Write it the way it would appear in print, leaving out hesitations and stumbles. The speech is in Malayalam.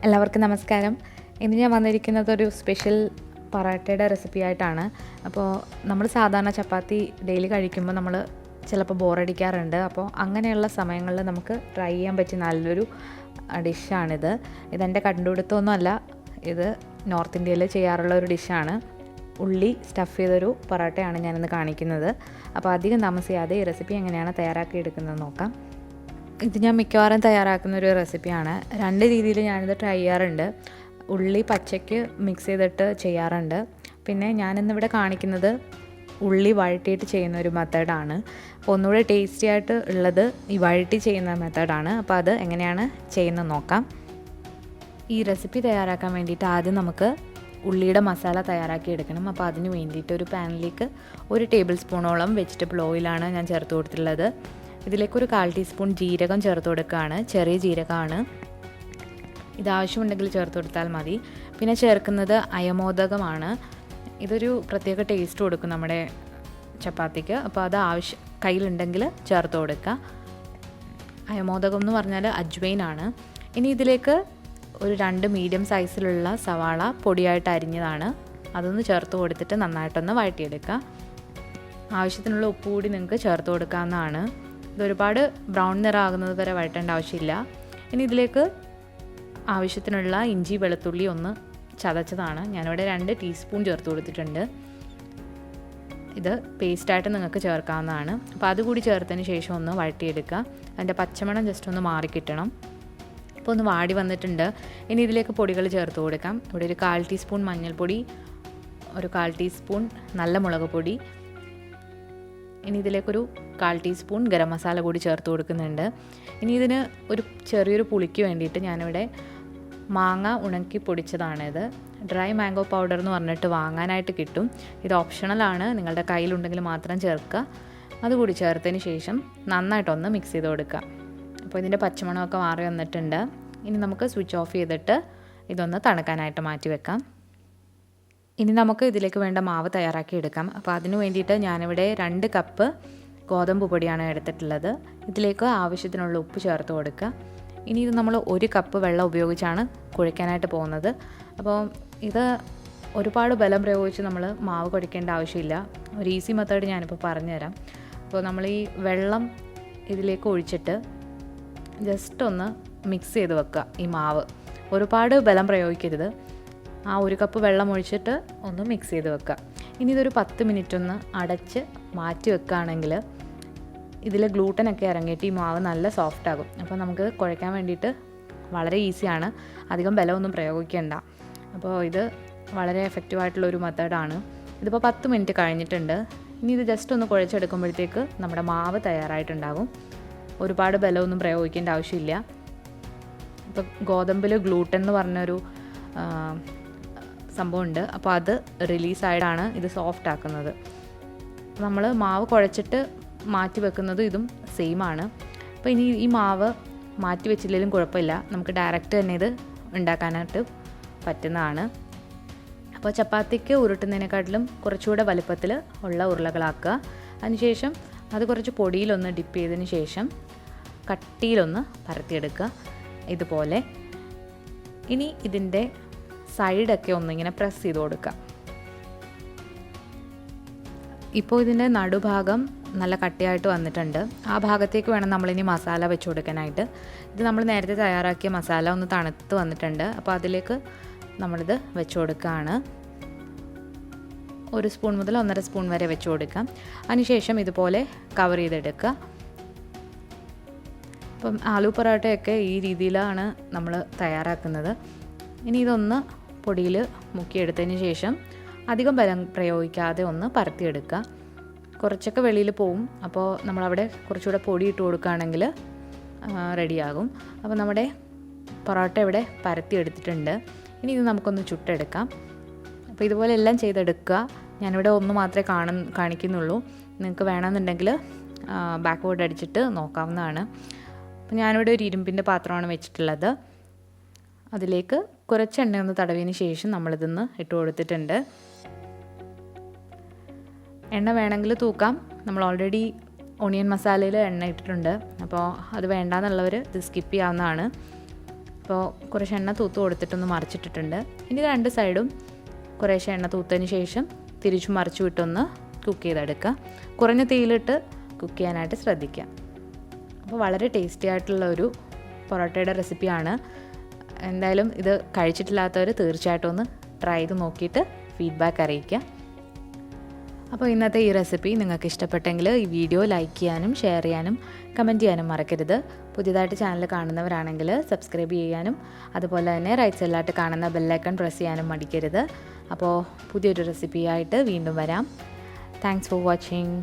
എല്ലാവർക്കും നമസ്കാരം. ഇന്ന് ഞാൻ വന്നിരിക്കുന്നത് ഒരു സ്പെഷ്യൽ പൊറാട്ടയുടെ റെസിപ്പി ആയിട്ടാണ്. അപ്പോൾ നമ്മൾ സാധാരണ ചപ്പാത്തി ഡെയിലി കഴിക്കുമ്പോൾ നമ്മൾ ചിലപ്പോൾ ബോറടിക്കാറുണ്ട്. അപ്പോൾ അങ്ങനെയുള്ള സമയങ്ങളിൽ നമുക്ക് ട്രൈ ചെയ്യാൻ പറ്റിയ നല്ലൊരു ഡിഷാണിത്. ഇതെൻ്റെ കണ്ടുപിടുത്തമൊന്നുമല്ല, ഇത് നോർത്ത് ഇന്ത്യയിൽ ചെയ്യാറുള്ള ഒരു ഡിഷാണ്. ഉള്ളി സ്റ്റഫ് ചെയ്തൊരു പൊറാട്ടയാണ് ഞാനിന്ന് കാണിക്കുന്നത്. അപ്പോൾ അധികം താമസിയാതെ ഈ റെസിപ്പി എങ്ങനെയാണ് തയ്യാറാക്കി എടുക്കുന്നത് നോക്കാം. ഇത് ഞാൻ മിക്കവാറും തയ്യാറാക്കുന്ന ഒരു റെസിപ്പിയാണ്. രണ്ട് രീതിയിൽ ഞാനിത് ട്രൈ ചെയ്യാറുണ്ട്. ഉള്ളി പച്ചയ്ക്ക് മിക്സ് ചെയ്തിട്ട് ചെയ്യാറുണ്ട്. പിന്നെ ഞാനിന്നിവിടെ കാണിക്കുന്നത് ഉള്ളി വഴറ്റിയിട്ട് ചെയ്യുന്ന ഒരു മെത്തേഡാണ്. അപ്പോൾ ഒന്നുകൂടെ ടേസ്റ്റി ആയിട്ട് ഉള്ളത് ഈ വഴറ്റി ചെയ്യുന്ന മെത്തേഡാണ്. അപ്പോൾ അത് എങ്ങനെയാണ് ചെയ്യുന്നത് നോക്കാം. ഈ റെസിപ്പി തയ്യാറാക്കാൻ വേണ്ടിയിട്ട് ആദ്യം നമുക്ക് ഉള്ളിയുടെ മസാല തയ്യാറാക്കി എടുക്കണം. അപ്പോൾ അതിന് വേണ്ടിയിട്ട് ഒരു പാനിലേക്ക് 1 ടേബിൾ സ്പൂണോളം വെജിറ്റബിൾ ഓയിലാണ് ഞാൻ ചേർത്ത് കൊടുത്തിട്ടുള്ളത്. ഇതിലേക്ക് ഒരു 1/4 ടീസ്പൂൺ ജീരകം ചേർത്ത് കൊടുക്കുകയാണ്. ചെറിയ ജീരകമാണ്. ഇതാവശ്യമുണ്ടെങ്കിൽ ചേർത്ത് കൊടുത്താൽ മതി. പിന്നെ ചേർക്കുന്നത് അയമോദകമാണ്. ഇതൊരു പ്രത്യേക ടേസ്റ്റ് കൊടുക്കും നമ്മുടെ ചപ്പാത്തിക്ക്. അപ്പോൾ അത് കയ്യിലുണ്ടെങ്കിൽ ചേർത്ത് കൊടുക്കുക. അയമോദകം എന്ന് പറഞ്ഞാൽ അജ്വൈനാണ്. ഇനി ഇതിലേക്ക് ഒരു 2 മീഡിയം സൈസിലുള്ള സവാള പൊടിയായിട്ട് അരിഞ്ഞതാണ്. അതൊന്ന് ചേർത്ത് കൊടുത്തിട്ട് നന്നായിട്ടൊന്ന് വഴറ്റിയെടുക്കുക. ആവശ്യത്തിനുള്ള ഉപ്പ് കൂടി നിങ്ങൾക്ക് ചേർത്ത് കൊടുക്കാവുന്നതാണ്. ഇതൊരുപാട് ബ്രൗൺ നിറമാകുന്നത് വരെ വഴറ്റേണ്ട ആവശ്യമില്ല. ഇനി ഇതിലേക്ക് ആവശ്യത്തിനുള്ള ഇഞ്ചി വെളുത്തുള്ളി ഒന്ന് ചതച്ചതാണ്. ഞാനിവിടെ 2 ടീസ്പൂൺ ചേർത്ത് കൊടുത്തിട്ടുണ്ട്. ഇത് പേസ്റ്റായിട്ട് നിങ്ങൾക്ക് ചേർക്കാവുന്നതാണ്. അപ്പോൾ അതുകൂടി ചേർത്തതിന് ശേഷം ഒന്ന് വഴറ്റിയെടുക്കുക. അതിൻ്റെ പച്ചമണം ജസ്റ്റ് ഒന്ന് മാറിക്കിട്ടണം. അപ്പോൾ ഒന്ന് വാടി വന്നിട്ടുണ്ട്. ഇനി ഇതിലേക്ക് പൊടികൾ ചേർത്ത് കൊടുക്കാം. ഇവിടെ ഒരു 1/4 ടീസ്പൂൺ മഞ്ഞൾപ്പൊടി, ഒരു 1/4 ടീസ്പൂൺ നല്ല മുളക് പൊടി, ഇനി ഇതിലേക്കൊരു 1/4 ടീസ്പൂൺ ഗരം മസാല കൂടി ചേർത്ത് കൊടുക്കുന്നുണ്ട്. ഇനി ഇതിന് ഒരു ചെറിയൊരു പുളിക്ക് വേണ്ടിയിട്ട് ഞാനിവിടെ മാങ്ങ ഉണക്കി പൊടിച്ചതാണിത്. ഡ്രൈ മാംഗോ പൗഡർ എന്ന് പറഞ്ഞിട്ട് വാങ്ങാനായിട്ട് കിട്ടും. ഇത് ഓപ്ഷണലാണ്, നിങ്ങളുടെ കയ്യിലുണ്ടെങ്കിൽ മാത്രം ചേർക്കുക. അതുകൂടി ചേർത്തതിന് ശേഷം നന്നായിട്ടൊന്ന് മിക്സ് ചെയ്ത് കൊടുക്കുക. അപ്പോൾ ഇതിൻ്റെ പച്ചമണമൊക്കെ മാറി വന്നിട്ടുണ്ട്. ഇനി നമുക്ക് സ്വിച്ച് ഓഫ് ചെയ്തിട്ട് ഇതൊന്ന് തണുക്കാനായിട്ട് മാറ്റി വെക്കാം. ഇനി നമുക്ക് ഇതിലേക്ക് വേണ്ട മാവ് തയ്യാറാക്കി എടുക്കാം. അപ്പോൾ അതിന് വേണ്ടിയിട്ട് ഞാനിവിടെ 2 കപ്പ് ഗോതമ്പ് പൊടിയാണ് എടുത്തിട്ടുള്ളത്. ഇതിലേക്ക് ആവശ്യത്തിനുള്ള ഉപ്പ് ചേർത്ത് കൊടുക്കുക. ഇനി ഇത് നമ്മൾ 1 കപ്പ് വെള്ളം ഉപയോഗിച്ചാണ് കുഴയ്ക്കാനായിട്ട് പോകുന്നത്. അപ്പോൾ ഇത് ഒരുപാട് ബലം പ്രയോഗിച്ച് നമ്മൾ മാവ് കുഴയ്ക്കേണ്ട ആവശ്യമില്ല. ഒരു ഈസി മെത്തേഡ് ഞാനിപ്പോൾ പറഞ്ഞുതരാം. അപ്പോൾ നമ്മൾ ഈ വെള്ളം ഇതിലേക്ക് ഒഴിച്ചിട്ട് ജസ്റ്റ് ഒന്ന് മിക്സ് ചെയ്ത് വെക്കുക. ഈ മാവ് ഒരുപാട് ബലം പ്രയോഗിക്കരുത്. ആ 1 കപ്പ് വെള്ളം ഒഴിച്ചിട്ട് ഒന്ന് മിക്സ് ചെയ്ത് വെക്കുക. ഇനി ഇതൊരു 10 മിനിറ്റ് ഒന്ന് അടച്ച് മാറ്റി വെക്കുകയാണെങ്കിൽ ഇതിൽ ഗ്ലൂട്ടനൊക്കെ ഇറങ്ങിയിട്ട് ഈ മാവ് നല്ല സോഫ്റ്റ് ആകും. അപ്പോൾ നമുക്ക് കുഴയ്ക്കാൻ വേണ്ടിയിട്ട് വളരെ ഈസിയാണ്. അധികം ബലമൊന്നും പ്രയോഗിക്കേണ്ട. അപ്പോൾ ഇത് വളരെ എഫക്റ്റീവായിട്ടുള്ളൊരു മെത്തേഡാണ്. ഇതിപ്പോൾ 10 മിനിറ്റ് കഴിഞ്ഞിട്ടുണ്ട്. ഇനി ഇത് ജസ്റ്റ് ഒന്ന് കുഴച്ചെടുക്കുമ്പോഴത്തേക്ക് നമ്മുടെ മാവ് തയ്യാറായിട്ടുണ്ടാകും. ഒരുപാട് ബലമൊന്നും പ്രയോഗിക്കേണ്ട ആവശ്യമില്ല. ഇപ്പോൾ ഗോതമ്പിൽ ഗ്ലൂട്ടൻ എന്ന് പറഞ്ഞൊരു സംഭവമുണ്ട്. അപ്പോൾ അത് റിലീസായിട്ടാണ് ഇത് സോഫ്റ്റ് ആക്കുന്നത്. നമ്മൾ മാവ് കുഴച്ചിട്ട് മാറ്റി വെക്കുന്നത് ഇതും സെയിം ആണ്. അപ്പോൾ ഇനി ഈ മാവ് മാറ്റി വെച്ചില്ലെങ്കിലും കുഴപ്പമില്ല, നമുക്ക് ഡയറക്റ്റ് തന്നെ ഇത് ഉണ്ടാക്കാനായിട്ട് പറ്റുന്നതാണ്. അപ്പോൾ ചപ്പാത്തിക്ക് ഉരുട്ടുന്നതിനെക്കാട്ടിലും കുറച്ചുകൂടെ വലുപ്പത്തിൽ ഉള്ള ഉരുളകളാക്കുക. അതിനുശേഷം അത് കുറച്ച് പൊടിയിലൊന്ന് ഡിപ്പ് ചെയ്തതിന് ശേഷം കട്ടിയിലൊന്ന് പരത്തിയെടുക്കുക ഇതുപോലെ. ഇനി ഇതിൻ്റെ സൈഡൊക്കെ ഒന്നിങ്ങനെ പ്രസ് ചെയ്ത് കൊടുക്കുക. ഇപ്പോൾ ഇതിൻ്റെ നടുഭാഗം നല്ല കട്ടിയായിട്ട് വന്നിട്ടുണ്ട്. ആ ഭാഗത്തേക്ക് വേണം നമ്മളിനി മസാല വെച്ച് കൊടുക്കാനായിട്ട്. ഇത് നമ്മൾ നേരത്തെ തയ്യാറാക്കിയ മസാല ഒന്ന് തണുത്ത് വന്നിട്ടുണ്ട്. അപ്പോൾ അതിലേക്ക് നമ്മളിത് വെച്ച് കൊടുക്കുകയാണ്. 1 സ്പൂൺ മുതൽ 1.5 സ്പൂൺ വരെ വെച്ച് കൊടുക്കാം. അതിനുശേഷം ഇതുപോലെ കവർ ചെയ്തെടുക്കുക. അപ്പം ആലു പൊറോട്ടയൊക്കെ ഈ രീതിയിലാണ് നമ്മൾ തയ്യാറാക്കുന്നത്. ഇനി ഇതൊന്ന് പൊടിയിൽ മുക്കിയെടുത്തതിന് ശേഷം അധികം ബലം പ്രയോഗിക്കാതെ ഒന്ന് പരത്തിയെടുക്കുക. കുറച്ചൊക്കെ വെളിയിൽ പോവും. അപ്പോൾ നമ്മളവിടെ കുറച്ചുകൂടെ പൊടി ഇട്ട് കൊടുക്കുകയാണെങ്കിൽ റെഡിയാകും. അപ്പോൾ നമ്മുടെ പൊറോട്ട ഇവിടെ പരത്തിയെടുത്തിട്ടുണ്ട്. ഇനി ഇത് നമുക്കൊന്ന് ചുട്ടെടുക്കാം. അപ്പോൾ ഇതുപോലെ എല്ലാം ചെയ്തെടുക്കുക. ഞാനിവിടെ ഒന്ന് മാത്രമേ കാണിക്കുന്നുള്ളൂ. നിങ്ങൾക്ക് വേണമെന്നുണ്ടെങ്കിൽ ബാക്ക്വേർഡ് അടിച്ചിട്ട് നോക്കാവുന്നതാണ്. അപ്പോൾ ഞാനിവിടെ ഒരു ഇരുമ്പിൻ്റെ പാത്രമാണ് വെച്ചിട്ടുള്ളത്. അതിലേക്ക് കുറച്ച് എണ്ണ ഒന്ന് തടവിയതിന് ശേഷം നമ്മളിതൊന്ന് ഇട്ട് കൊടുത്തിട്ടുണ്ട്. എണ്ണ വേണമെങ്കിൽ തൂക്കാം. നമ്മൾ ഓൾറെഡി ഒണിയൻ മസാലയിൽ എണ്ണ ഇട്ടിട്ടുണ്ട്. അപ്പോൾ അത് വേണ്ടാന്നുള്ളവർ ഇത് സ്കിപ്പ് ചെയ്യാവുന്നതാണ്. അപ്പോൾ കുറേശ്ശെ എണ്ണ തൂത്ത് കൊടുത്തിട്ടൊന്ന് മറിച്ചിട്ടിട്ടുണ്ട്. ഇനി 2 സൈഡും കുറേശ്ശെ എണ്ണ തൂത്തതിന് ശേഷം തിരിച്ചു മറിച്ചു വിട്ടൊന്ന് കുക്ക് ചെയ്തെടുക്കുക. കുറഞ്ഞ തീയിലിട്ട് കുക്ക് ചെയ്യാനായിട്ട് ശ്രദ്ധിക്കുക. അപ്പോൾ വളരെ ടേസ്റ്റി ആയിട്ടുള്ള ഒരു പൊറോട്ടയുടെ റെസിപ്പിയാണ്. എന്തായാലും ഇത് കഴിച്ചിട്ടില്ലാത്തവർ തീർച്ചയായിട്ടും ഒന്ന് ട്രൈ ചെയ്ത് നോക്കിയിട്ട് ഫീഡ്ബാക്ക് അറിയിക്കുക. അപ്പോൾ ഇന്നത്തെ ഈ റെസിപ്പി നിങ്ങൾക്ക് ഇഷ്ടപ്പെട്ടെങ്കിൽ ഈ വീഡിയോ ലൈക്ക് ചെയ്യാനും ഷെയർ ചെയ്യാനും കമൻറ്റ് ചെയ്യാനും മറക്കരുത്. പുതിയതായിട്ട് ചാനൽ കാണുന്നവരാണെങ്കിൽ സബ്സ്ക്രൈബ് ചെയ്യാനും അതുപോലെ തന്നെ റൈറ്റ് സൈഡിലായിട്ട് കാണുന്ന ബെല്ലൈക്കൺ പ്രസ് ചെയ്യാനും മടിക്കരുത്. അപ്പോൾ പുതിയൊരു റെസിപ്പിയായിട്ട് വീണ്ടും വരാം. Thanks for watching.